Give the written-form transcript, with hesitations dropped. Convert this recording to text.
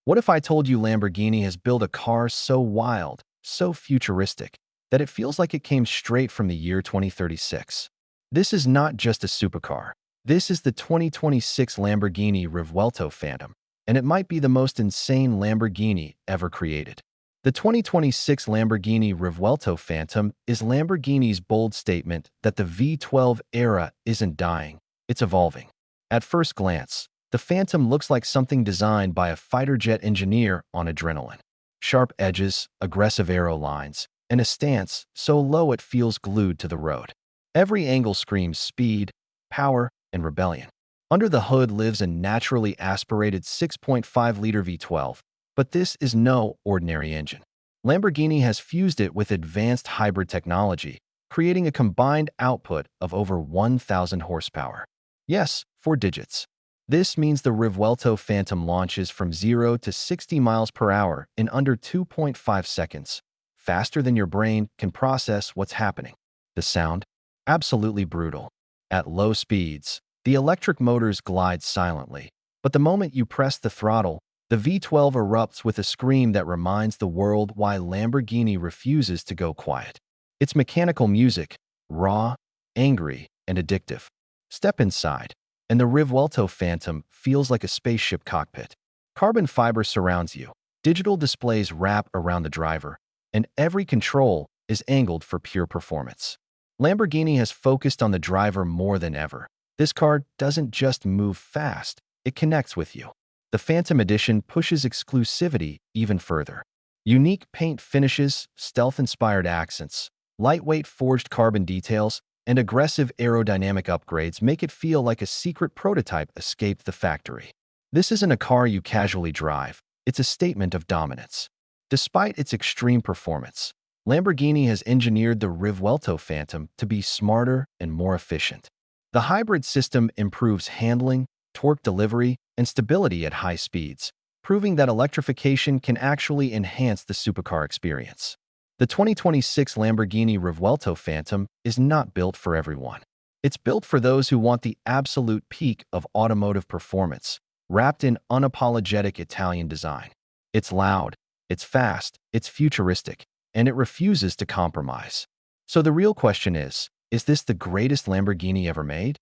What if I told you Lamborghini has built a car so wild, so futuristic, that it feels like it came straight from the year 2036? This is not just a supercar. This is the 2026 Lamborghini Revuelto Phantom, and it might be the most insane Lamborghini ever created. The 2026 Lamborghini Revuelto Phantom is Lamborghini's bold statement that the V12 era isn't dying, it's evolving. At first glance, the Phantom looks like something designed by a fighter jet engineer on adrenaline. Sharp edges, aggressive aero lines, and a stance so low it feels glued to the road. Every angle screams speed, power, and rebellion. Under the hood lives a naturally aspirated 6.5-liter V12, but this is no ordinary engine. Lamborghini has fused it with advanced hybrid technology, creating a combined output of over 1,000 horsepower. Yes, 4 digits. This means the Revuelto Phantom launches from 0 to 60 miles per hour in under 2.5 seconds, faster than your brain can process what's happening. The sound? Absolutely brutal. At low speeds, the electric motors glide silently, but the moment you press the throttle, the V12 erupts with a scream that reminds the world why Lamborghini refuses to go quiet. It's mechanical music, raw, angry, and addictive. Step inside, and the Revuelto Phantom feels like a spaceship cockpit. Carbon fiber surrounds you, digital displays wrap around the driver, and every control is angled for pure performance. Lamborghini has focused on the driver more than ever. This car doesn't just move fast, it connects with you. The Phantom Edition pushes exclusivity even further. Unique paint finishes, stealth-inspired accents, lightweight forged carbon details, and aggressive aerodynamic upgrades make it feel like a secret prototype escaped the factory. This isn't a car you casually drive, it's a statement of dominance. Despite its extreme performance, Lamborghini has engineered the Revuelto Phantom to be smarter and more efficient. The hybrid system improves handling, torque delivery, and stability at high speeds, proving that electrification can actually enhance the supercar experience. The 2026 Lamborghini Revuelto Phantom is not built for everyone. It's built for those who want the absolute peak of automotive performance, wrapped in unapologetic Italian design. It's loud, it's fast, it's futuristic, and it refuses to compromise. So the real question is this the greatest Lamborghini ever made?